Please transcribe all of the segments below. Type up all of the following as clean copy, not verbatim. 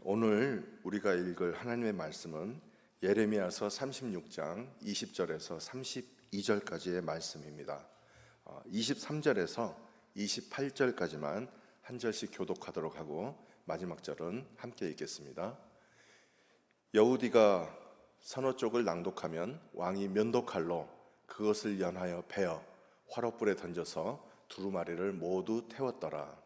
오늘 우리가 읽을 하나님의 말씀은 예레미야서 36장 20절에서 32절까지의 말씀입니다. 23절에서 28절까지만 한 절씩 교독하도록 하고 마지막 절은 함께 읽겠습니다. 여우디가 선어 쪽을 낭독하면 왕이 면도칼로 그것을 연하여 베어 화롯불에 던져서 두루마리를 모두 태웠더라.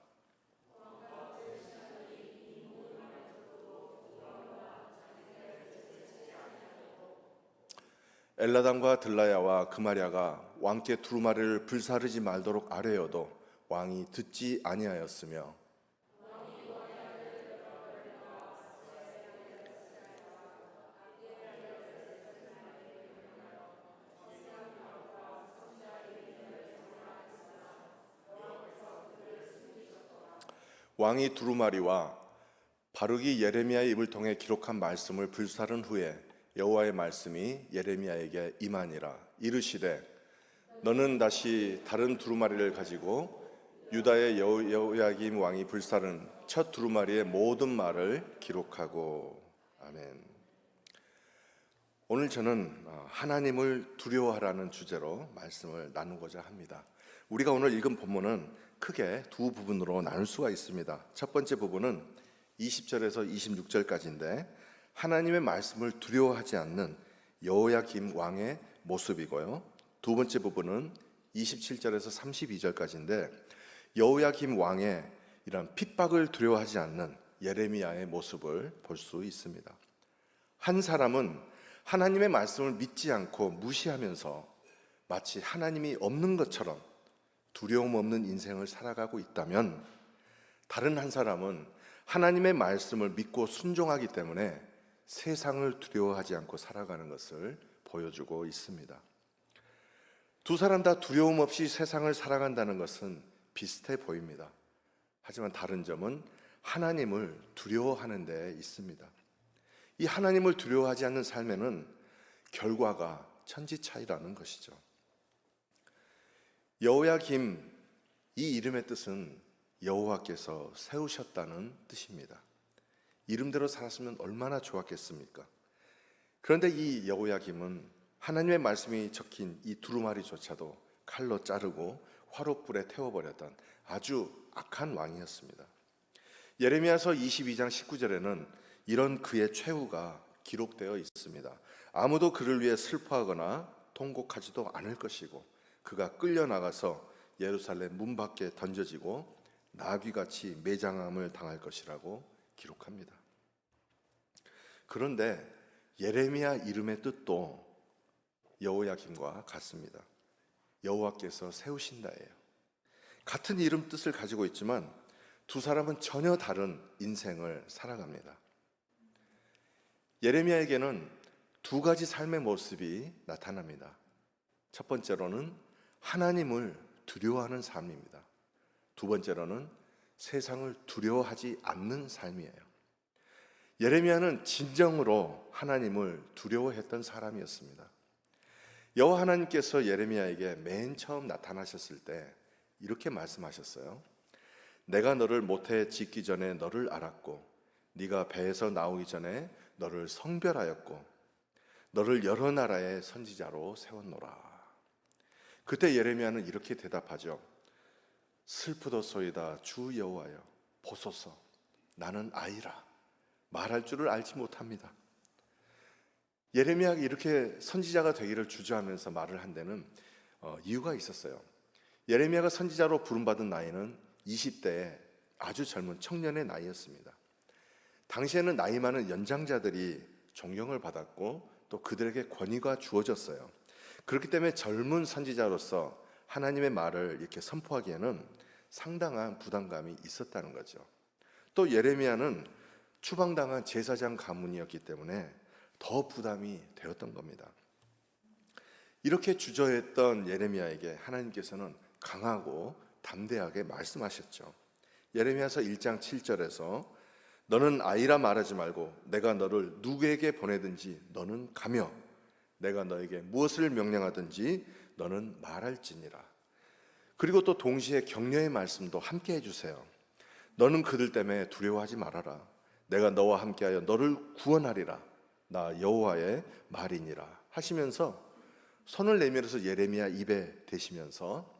엘라담과 들라야와 그마랴가 왕께 두루마리를 불사르지 말도록 아뢰어도 왕이 듣지 아니하였으며 왕이 두루마리와 바룩이 예레미야의 입을 통해 기록한 말씀을 불사른 후에 여호와의 말씀이 예레미야에게 임하니라. 이르시되 너는 다시 다른 두루마리를 가지고 유다의 여호야김 왕이 불사른 첫 두루마리의 모든 말을 기록하고. 아멘. 오늘 저는 하나님을 두려워하라는 주제로 말씀을 나누고자 합니다. 우리가 오늘 읽은 본문은 크게 두 부분으로 나눌 수가 있습니다. 첫 번째 부분은 20절에서 26절까지인데 하나님의 말씀을 두려워하지 않는 여호야김 왕의 모습이고요. 두 번째 부분은 27절에서 32절까지인데 여호야김 왕의 이런 핍박을 두려워하지 않는 예레미야의 모습을 볼 수 있습니다. 한 사람은 하나님의 말씀을 믿지 않고 무시하면서 마치 하나님이 없는 것처럼 두려움 없는 인생을 살아가고 있다면, 다른 한 사람은 하나님의 말씀을 믿고 순종하기 때문에 세상을 두려워하지 않고 살아가는 것을 보여주고 있습니다. 두 사람 다 두려움 없이 세상을 살아간다는 것은 비슷해 보입니다. 하지만 다른 점은 하나님을 두려워하는 데 있습니다. 이 하나님을 두려워하지 않는 삶에는 결과가 천지차이라는 것이죠. 여호야김, 이 이름의 뜻은 여호와께서 세우셨다는 뜻입니다. 이름대로 살았으면 얼마나 좋았겠습니까? 그런데 이 여호야김은 하나님의 말씀이 적힌 이 두루마리조차도 칼로 자르고 화롯불에 태워버렸던 아주 악한 왕이었습니다. 예레미야서 22장 19절에는 이런 그의 최후가 기록되어 있습니다. 아무도 그를 위해 슬퍼하거나 통곡하지도 않을 것이고 그가 끌려나가서 예루살렘 문 밖에 던져지고 나귀같이 매장함을 당할 것이라고 기록합니다. 그런데 예레미야 이름의 뜻도 여호야김과 같습니다. 여호와께서 세우신다예요. 같은 이름 뜻을 가지고 있지만 두 사람은 전혀 다른 인생을 살아갑니다. 예레미야에게는 두 가지 삶의 모습이 나타납니다. 첫 번째로는 하나님을 두려워하는 삶입니다. 두 번째로는 세상을 두려워하지 않는 삶이에요. 예레미야는 진정으로 하나님을 두려워했던 사람이었습니다. 여호와 하나님께서 예레미야에게 맨 처음 나타나셨을 때 이렇게 말씀하셨어요. 내가 너를 모태에 짓기 전에 너를 알았고 네가 배에서 나오기 전에 너를 성별하였고 너를 여러 나라의 선지자로 세웠노라. 그때 예레미야는 이렇게 대답하죠. 슬프도소이다 주 여호와여 보소서 나는 아이라 말할 줄을 알지 못합니다. 예레미야가 이렇게 선지자가 되기를 주저하면서 말을 한 데는 이유가 있었어요. 예레미야가 선지자로 부름받은 나이는 20대의 아주 젊은 청년의 나이였습니다. 당시에는 나이 많은 연장자들이 존경을 받았고 또 그들에게 권위가 주어졌어요. 그렇기 때문에 젊은 선지자로서 하나님의 말을 이렇게 선포하기에는 상당한 부담감이 있었다는 거죠. 또 예레미야는 추방당한 제사장 가문이었기 때문에 더 부담이 되었던 겁니다. 이렇게 주저했던 예레미야에게 하나님께서는 강하고 담대하게 말씀하셨죠. 예레미야서 1장 7절에서 너는 아이라 말하지 말고 내가 너를 누구에게 보내든지 너는 가며 내가 너에게 무엇을 명령하든지 너는 말할지니라. 그리고 또 동시에 격려의 말씀도 함께 해주세요. 너는 그들 때문에 두려워하지 말아라. 내가 너와 함께하여 너를 구원하리라. 나 여호와의 말이니라 하시면서 손을 내밀어서 예레미야 입에 대시면서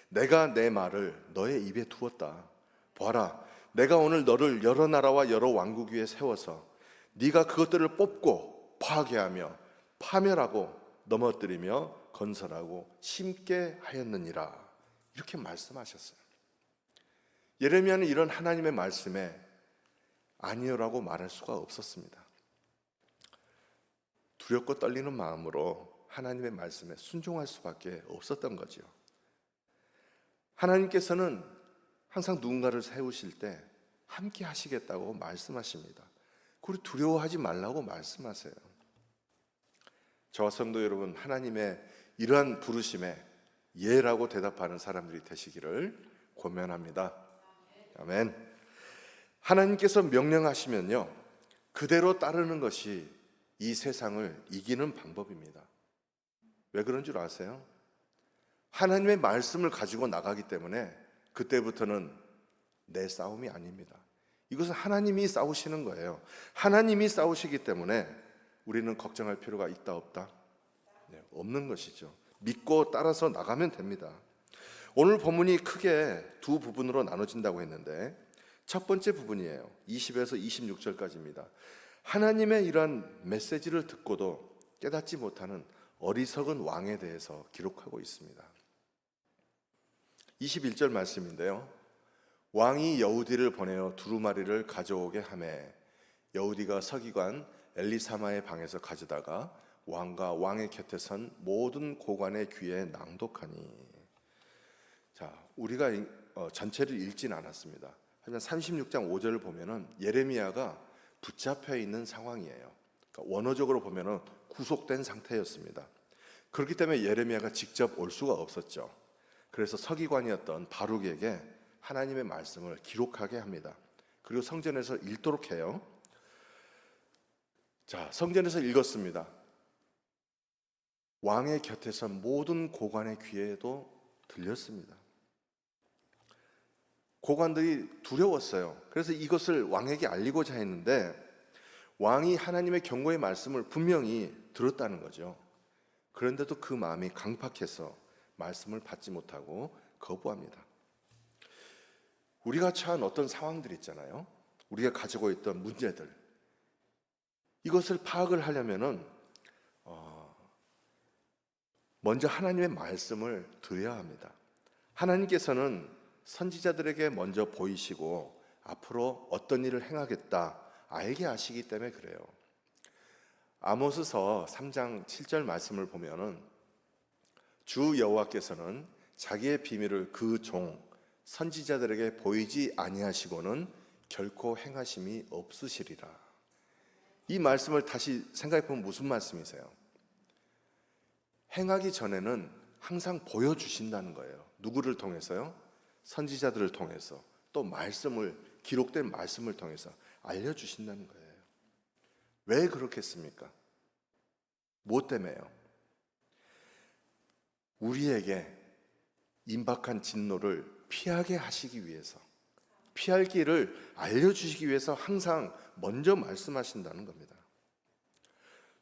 내가 내 말을 너의 입에 두었다. 보아라, 내가 오늘 너를 여러 나라와 여러 왕국 위에 세워서 네가 그것들을 뽑고 파괴하며 파멸하고 넘어뜨리며 건설하고 심게 하였느니라. 이렇게 말씀하셨어요. 예레미야는 이런 하나님의 말씀에 아니요라고 말할 수가 없었습니다. 두렵고 떨리는 마음으로 하나님의 말씀에 순종할 수밖에 없었던 거죠. 하나님께서는 항상 누군가를 세우실 때 함께 하시겠다고 말씀하십니다. 그리고 두려워하지 말라고 말씀하세요. 저와 성도 여러분, 하나님의 이러한 부르심에 예라고 대답하는 사람들이 되시기를 권면합니다. 아멘. 하나님께서 명령하시면요, 그대로 따르는 것이 이 세상을 이기는 방법입니다. 왜 그런 줄 아세요? 하나님의 말씀을 가지고 나가기 때문에 그때부터는 내 싸움이 아닙니다. 이것은 하나님이 싸우시는 거예요. 하나님이 싸우시기 때문에 우리는 걱정할 필요가 있다 없다? 네, 없는 것이죠. 믿고 따라서 나가면 됩니다. 오늘 본문이 크게 두 부분으로 나눠진다고 했는데 첫 번째 부분이에요. 20에서 26절까지입니다. 하나님의 이러한 메시지를 듣고도 깨닫지 못하는 어리석은 왕에 대해서 기록하고 있습니다. 21절 말씀인데요. 왕이 여우디를 보내어 두루마리를 가져오게 하매 여우디가 서기관 엘리사마의 방에서 가져다가 왕과 왕의 곁에 선 모든 고관의 귀에 낭독하니. 자, 우리가 전체를 읽진 않았습니다. 하지만 36장 5절을 보면은 예레미야가 붙잡혀 있는 상황이에요. 그러니까 원어적으로 보면은 구속된 상태였습니다. 그렇기 때문에 예레미야가 직접 올 수가 없었죠. 그래서 서기관이었던 바룩에게 하나님의 말씀을 기록하게 합니다. 그리고 성전에서 읽도록 해요. 자, 성전에서 읽었습니다. 왕의 곁에서 모든 고관의 귀에도 들렸습니다. 고관들이 두려웠어요. 그래서 이것을 왕에게 알리고자 했는데 왕이 하나님의 경고의 말씀을 분명히 들었다는 거죠. 그런데도 그 마음이 강팍해서 말씀을 받지 못하고 거부합니다. 우리가 처한 어떤 상황들 있잖아요. 우리가 가지고 있던 문제들, 이것을 파악을 하려면은 먼저 하나님의 말씀을 들어야 합니다. 하나님께서는 선지자들에게 먼저 보이시고 앞으로 어떤 일을 행하겠다 알게 하시기 때문에 그래요. 아모스서 3장 7절 말씀을 보면은 주 여호와께서는 자기의 비밀을 그 종 선지자들에게 보이지 아니하시고는 결코 행하심이 없으시리라. 이 말씀을 다시 생각해 보면 무슨 말씀이세요? 행하기 전에는 항상 보여주신다는 거예요. 누구를 통해서요? 선지자들을 통해서, 또 말씀을, 기록된 말씀을 통해서 알려주신다는 거예요. 왜 그렇겠습니까? 무엇 때문에요? 우리에게 임박한 진노를 피하게 하시기 위해서, 피할 길을 알려주시기 위해서 항상 먼저 말씀하신다는 겁니다.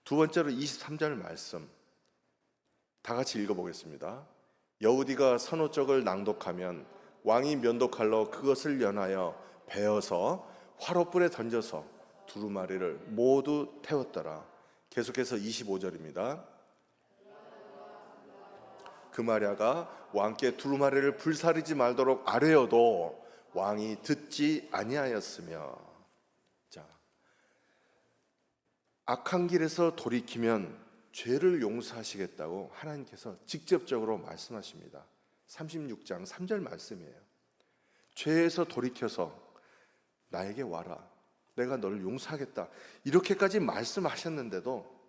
두 번째로 23절 말씀 다 같이 읽어보겠습니다. 여우디가 선호적을 낭독하면 왕이 면도칼로 그것을 연하여 베어서 화롯불에 던져서 두루마리를 모두 태웠더라. 계속해서 25절입니다. 그마랴가 왕께 두루마리를 불사르지 말도록 아뢰어도 왕이 듣지 아니하였으며. 자, 악한 길에서 돌이키면 죄를 용서하시겠다고 하나님께서 직접적으로 말씀하십니다. 36장 3절 말씀이에요. 죄에서 돌이켜서 나에게 와라, 내가 너를 용서하겠다, 이렇게까지 말씀하셨는데도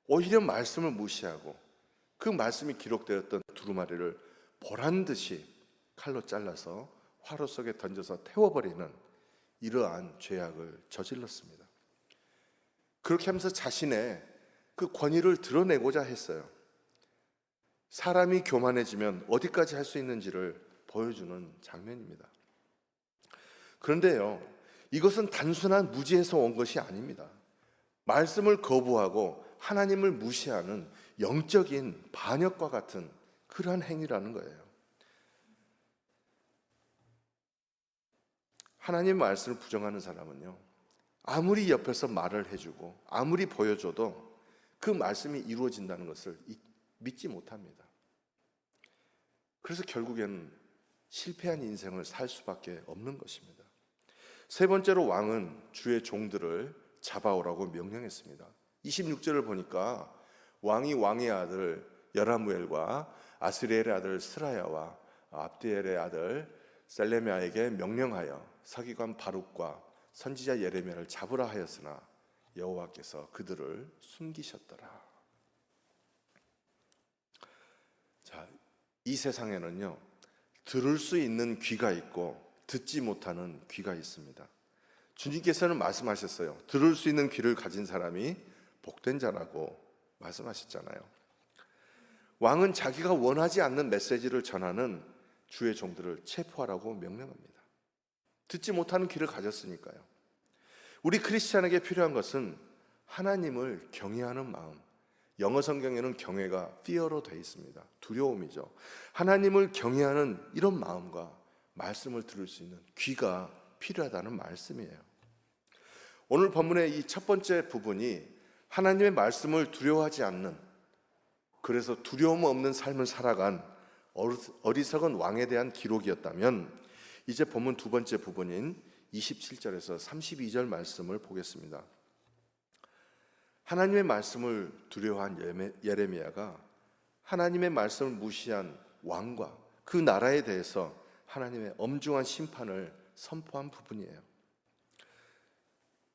오히려 말씀을 무시하고 그 말씀이 기록되었던 두루마리를 보란듯이 칼로 잘라서 화로 속에 던져서 태워버리는 이러한 죄악을 저질렀습니다. 그렇게 하면서 자신의 그 권위를 드러내고자 했어요. 사람이 교만해지면 어디까지 할 수 있는지를 보여주는 장면입니다. 그런데요, 이것은 단순한 무지에서 온 것이 아닙니다. 말씀을 거부하고 하나님을 무시하는 영적인 반역과 같은 그러한 행위라는 거예요. 하나님 말씀을 부정하는 사람은요, 아무리 옆에서 말을 해주고 아무리 보여줘도 그 말씀이 이루어진다는 것을 믿지 못합니다. 그래서 결국에는 실패한 인생을 살 수밖에 없는 것입니다. 세 번째로 왕은 주의 종들을 잡아오라고 명령했습니다. 26절을 보니까 왕이 왕의 아들 여라무엘과 아스리엘의 아들 스라야와 압디엘의 아들 셀레미아에게 명령하여 서기관 바룩과 선지자 예레미야를 잡으라 하였으나 여호와께서 그들을 숨기셨더라. 자, 이 세상에는요, 들을 수 있는 귀가 있고 듣지 못하는 귀가 있습니다. 주님께서는 말씀하셨어요. 들을 수 있는 귀를 가진 사람이 복된 자라고 말씀하셨잖아요. 왕은 자기가 원하지 않는 메시지를 전하는 주의 종들을 체포하라고 명령합니다. 듣지 못하는 귀를 가졌으니까요. 우리 크리스찬에게 필요한 것은 하나님을 경외하는 마음. 영어 성경에는 경외가 fear로 되어 있습니다. 두려움이죠. 하나님을 경외하는 이런 마음과 말씀을 들을 수 있는 귀가 필요하다는 말씀이에요. 오늘 본문의 이 첫 번째 부분이 하나님의 말씀을 두려워하지 않는, 그래서 두려움 없는 삶을 살아간 어리석은 왕에 대한 기록이었다면, 이제 본문 두 번째 부분인 27절에서 32절 말씀을 보겠습니다. 하나님의 말씀을 두려워한 예레미야가 하나님의 말씀을 무시한 왕과 그 나라에 대해서 하나님의 엄중한 심판을 선포한 부분이에요.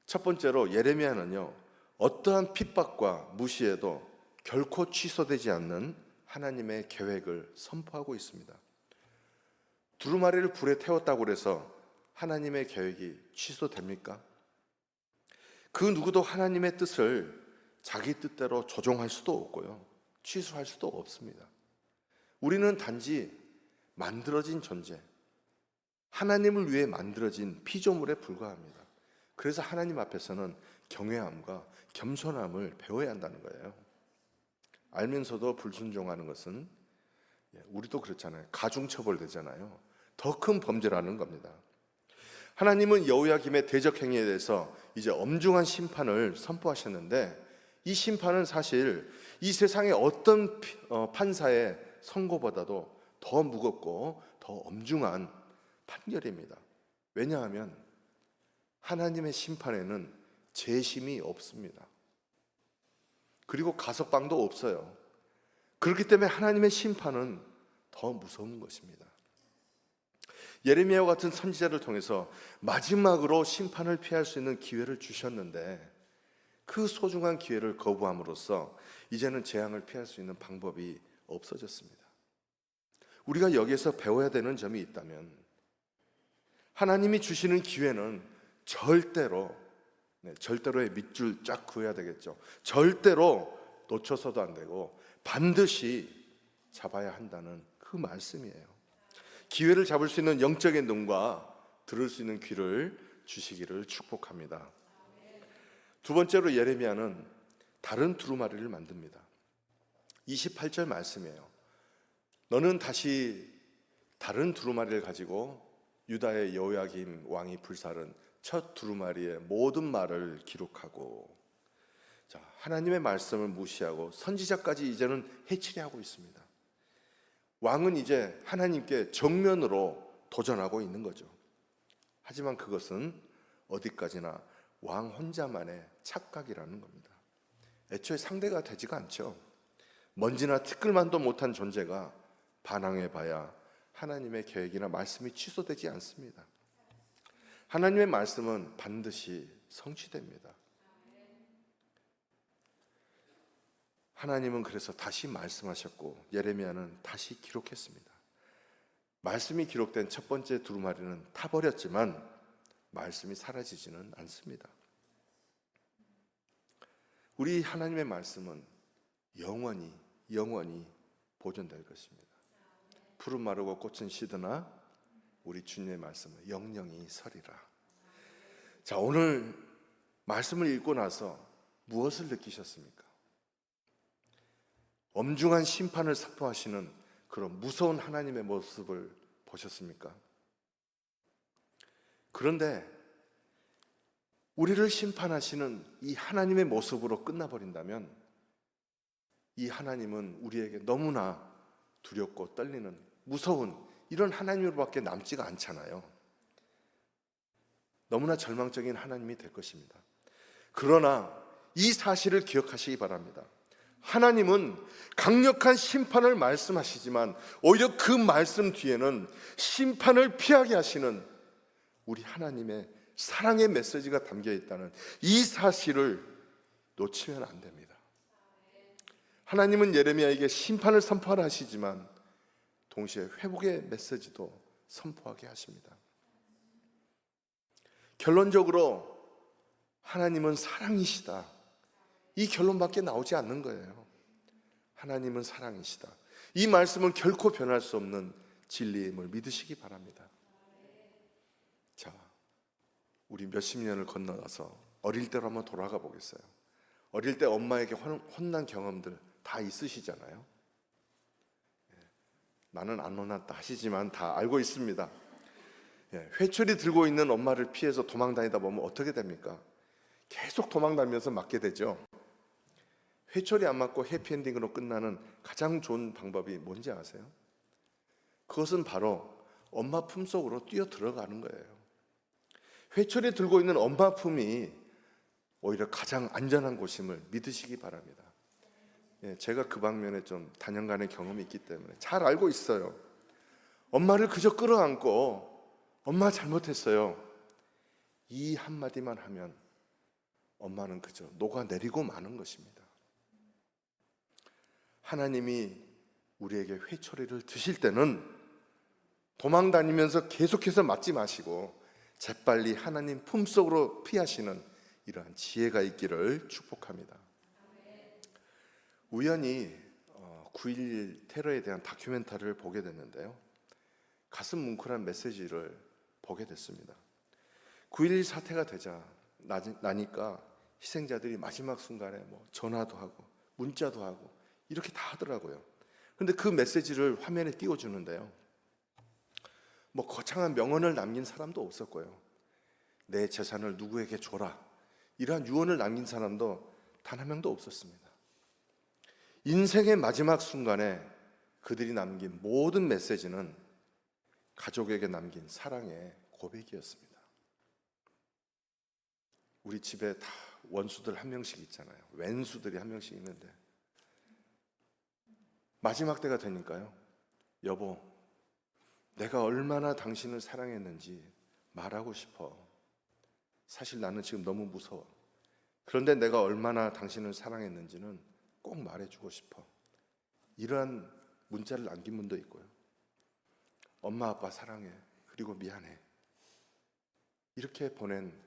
첫 번째로 예레미야는요, 어떠한 핍박과 무시에도 결코 취소되지 않는 하나님의 계획을 선포하고 있습니다. 두루마리를 불에 태웠다고 해서 하나님의 계획이 취소됩니까? 그 누구도 하나님의 뜻을 자기 뜻대로 조종할 수도 없고요, 취소할 수도 없습니다. 우리는 단지 만들어진 존재, 하나님을 위해 만들어진 피조물에 불과합니다. 그래서 하나님 앞에서는 경외함과 겸손함을 배워야 한다는 거예요. 알면서도 불순종하는 것은, 우리도 그렇잖아요. 가중처벌되잖아요. 더 큰 범죄라는 겁니다. 하나님은 여호야김의 대적 행위에 대해서 이제 엄중한 심판을 선포하셨는데, 이 심판은 사실 이 세상의 어떤 판사의 선고보다도 더 무겁고 더 엄중한 판결입니다. 왜냐하면 하나님의 심판에는 재심이 없습니다. 그리고 가석방도 없어요. 그렇기 때문에 하나님의 심판은 더 무서운 것입니다. 예레미야와 같은 선지자를 통해서 마지막으로 심판을 피할 수 있는 기회를 주셨는데, 그 소중한 기회를 거부함으로써 이제는 재앙을 피할 수 있는 방법이 없어졌습니다. 우리가 여기에서 배워야 되는 점이 있다면, 하나님이 주시는 기회는 절대로의 밑줄 쫙 그어야 되겠죠. 절대로 놓쳐서도 안 되고 반드시 잡아야 한다는 그 말씀이에요. 기회를 잡을 수 있는 영적인 눈과 들을 수 있는 귀를 주시기를 축복합니다. 두 번째로 예레미야는 다른 두루마리를 만듭니다. 28절 말씀이에요. 너는 다시 다른 두루마리를 가지고 유다의 여호야김 왕이 불살은 첫 두루마리의 모든 말을 기록하고, 자, 하나님의 말씀을 무시하고 선지자까지 이제는 해치려 하고 있습니다. 왕은 이제 하나님께 정면으로 도전하고 있는 거죠. 하지만 그것은 어디까지나 왕 혼자만의 착각이라는 겁니다. 애초에 상대가 되지가 않죠. 먼지나 티끌만도 못한 존재가 반항해봐야 하나님의 계획이나 말씀이 취소되지 않습니다. 하나님의 말씀은 반드시 성취됩니다. 하나님은 그래서 다시 말씀하셨고 예레미야는 다시 기록했습니다. 말씀이 기록된 첫 번째 두루마리는 타버렸지만 말씀이 사라지지는 않습니다. 우리 하나님의 말씀은 영원히 보존될 것입니다. 푸른 마르고 꽃은 시드나 우리 주님의 말씀은 영영이 서리라. 자, 오늘 말씀을 읽고 나서 무엇을 느끼셨습니까? 엄중한 심판을 선포하시는 그런 무서운 하나님의 모습을 보셨습니까? 그런데 우리를 심판하시는 이 하나님의 모습으로 끝나버린다면 이 하나님은 우리에게 너무나 두렵고 떨리는 무서운 이런 하나님으로밖에 남지가 않잖아요. 너무나 절망적인 하나님이 될 것입니다. 그러나 이 사실을 기억하시기 바랍니다. 하나님은 강력한 심판을 말씀하시지만 오히려 그 말씀 뒤에는 심판을 피하게 하시는 우리 하나님의 사랑의 메시지가 담겨 있다는 이 사실을 놓치면 안 됩니다. 하나님은 예레미야에게 심판을 선포하시지만 동시에 회복의 메시지도 선포하게 하십니다. 결론적으로 하나님은 사랑이시다. 이 결론밖에 나오지 않는 거예요. 하나님은 사랑이시다. 이 말씀은 결코 변할 수 없는 진리임을 믿으시기 바랍니다. 자, 우리 몇십 년을 건너가서 어릴 때로 한번 돌아가 보겠어요. 어릴 때 엄마에게 혼난 경험들 다 있으시잖아요. 나는 안 혼났다 하시지만 다 알고 있습니다. 회초리 들고 있는 엄마를 피해서 도망 다니다 보면 어떻게 됩니까? 계속 도망 다니면서 맞게 되죠. 회초리 안 맞고 해피엔딩으로 끝나는 가장 좋은 방법이 뭔지 아세요? 그것은 바로 엄마 품속으로 뛰어 들어가는 거예요. 회초리 들고 있는 엄마 품이 오히려 가장 안전한 곳임을 믿으시기 바랍니다. 제가 그 방면에 좀 단연간의 경험이 있기 때문에 잘 알고 있어요. 엄마를 그저 끌어안고 엄마 잘못했어요, 이 한마디만 하면 엄마는 그저 녹아내리고 마는 것입니다. 하나님이 우리에게 회초리를 드실 때는 도망 다니면서 계속해서 맞지 마시고 재빨리 하나님 품속으로 피하시는 이러한 지혜가 있기를 축복합니다. 우연히 9.11 테러에 대한 다큐멘터리를 보게 됐는데요, 가슴 뭉클한 메시지를 보게 됐습니다. 9.11 사태가 되자 나니까 희생자들이 마지막 순간에 전화도 하고 문자도 하고 이렇게 다 하더라고요. 그런데 그 메시지를 화면에 띄워주는데요, 거창한 명언을 남긴 사람도 없었고요, 내 재산을 누구에게 줘라 이러한 유언을 남긴 사람도 단 한 명도 없었습니다. 인생의 마지막 순간에 그들이 남긴 모든 메시지는 가족에게 남긴 사랑의 고백이었습니다. 우리 집에 다 원수들 한 명씩 있잖아요. 왼수들이 한 명씩 있는데 마지막 때가 되니까요, 여보, 내가 얼마나 당신을 사랑했는지 말하고 싶어. 사실 나는 지금 너무 무서워. 그런데 내가 얼마나 당신을 사랑했는지는 꼭 말해주고 싶어. 이러한 문자를 남긴 분도 있고요, 엄마 아빠 사랑해, 그리고 미안해, 이렇게 보낸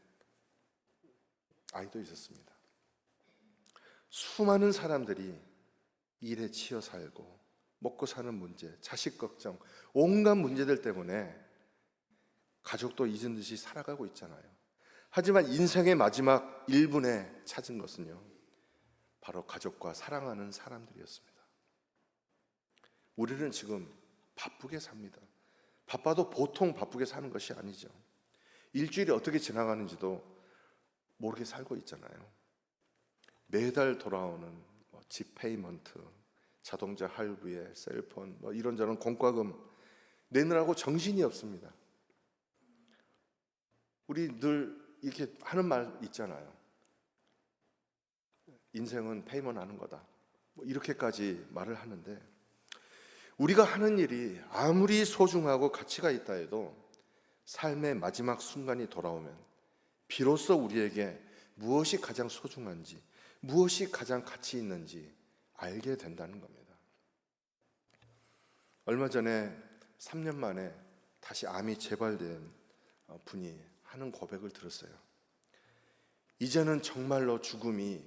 아이도 있었습니다. 수많은 사람들이 일에 치여 살고 먹고 사는 문제, 자식 걱정, 온갖 문제들 때문에 가족도 잊은 듯이 살아가고 있잖아요. 하지만 인생의 마지막 1분에 찾은 것은요, 바로 가족과 사랑하는 사람들이었습니다. 우리는 지금 바쁘게 삽니다. 바빠도 보통 바쁘게 사는 것이 아니죠. 일주일이 어떻게 지나가는지도 모르게 살고 있잖아요. 매달 돌아오는 집 페이먼트, 자동차 할부에 셀폰, 이런저런 공과금 내느라고 정신이 없습니다. 우리 늘 이렇게 하는 말 있잖아요. 인생은 페이먼트 하는 거다, 이렇게까지 말을 하는데, 우리가 하는 일이 아무리 소중하고 가치가 있다 해도 삶의 마지막 순간이 돌아오면 비로소 우리에게 무엇이 가장 소중한지, 무엇이 가장 가치 있는지 알게 된다는 겁니다. 얼마 전에 3년 만에 다시 암이 재발된 분이 하는 고백을 들었어요. 이제는 정말로 죽음이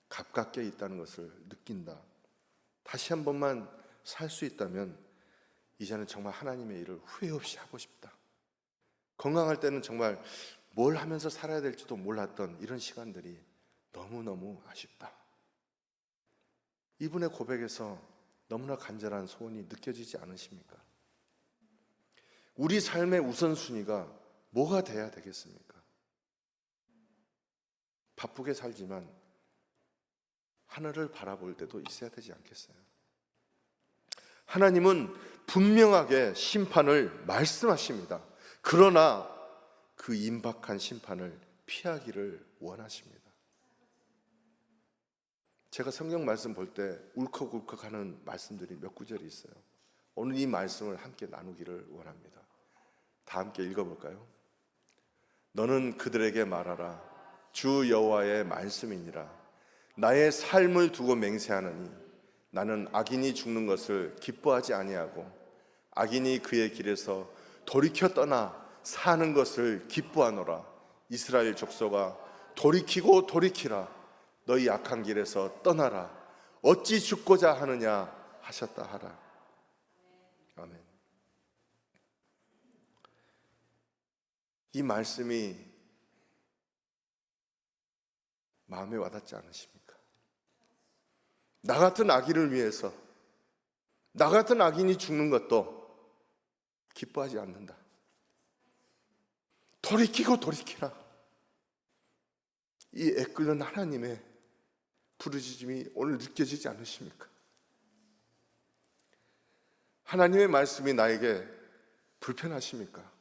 가깝게 있다는 것을 느낀다. 다시 한 번만 살 수 있다면 이제는 정말 하나님의 일을 후회 없이 하고 싶다. 건강할 때는 정말 뭘 하면서 살아야 될지도 몰랐던 이런 시간들이 너무너무 아쉽다. 이분의 고백에서 너무나 간절한 소원이 느껴지지 않으십니까? 우리 삶의 우선순위가 뭐가 돼야 되겠습니까? 바쁘게 살지만 하늘을 바라볼 때도 있어야 되지 않겠어요? 하나님은 분명하게 심판을 말씀하십니다. 그러나 그 임박한 심판을 피하기를 원하십니다. 제가 성경 말씀 볼 때 울컥울컥하는 말씀들이 몇 구절이 있어요. 오늘 이 말씀을 함께 나누기를 원합니다. 다 함께 읽어볼까요? 너는 그들에게 말하라. 주 여호와의 말씀이니라. 나의 삶을 두고 맹세하노니 나는 악인이 죽는 것을 기뻐하지 아니하고 악인이 그의 길에서 돌이켜 떠나 사는 것을 기뻐하노라. 이스라엘 족속아 돌이키고 돌이키라. 너희 악한 길에서 떠나라. 어찌 죽고자 하느냐 하셨다 하라. 아멘. 이 말씀이 마음에 와닿지 않으십니까? 나 같은 악인을 위해서, 나 같은 악인이 죽는 것도 기뻐하지 않는다. 돌이키고 돌이키라. 이 애끓는 하나님의 부르짖음이 오늘 느껴지지 않으십니까? 하나님의 말씀이 나에게 불편하십니까?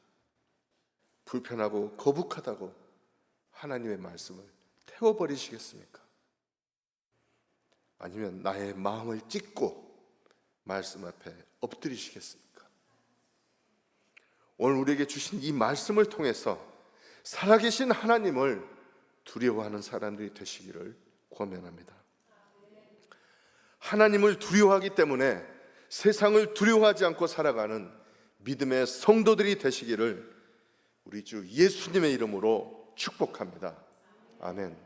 불편하고 거북하다고 하나님의 말씀을 태워버리시겠습니까? 아니면 나의 마음을 찢고 말씀 앞에 엎드리시겠습니까? 오늘 우리에게 주신 이 말씀을 통해서 살아계신 하나님을 두려워하는 사람들이 되시기를 권면합니다. 하나님을 두려워하기 때문에 세상을 두려워하지 않고 살아가는 믿음의 성도들이 되시기를 우리 주 예수님의 이름으로 축복합니다. 아멘.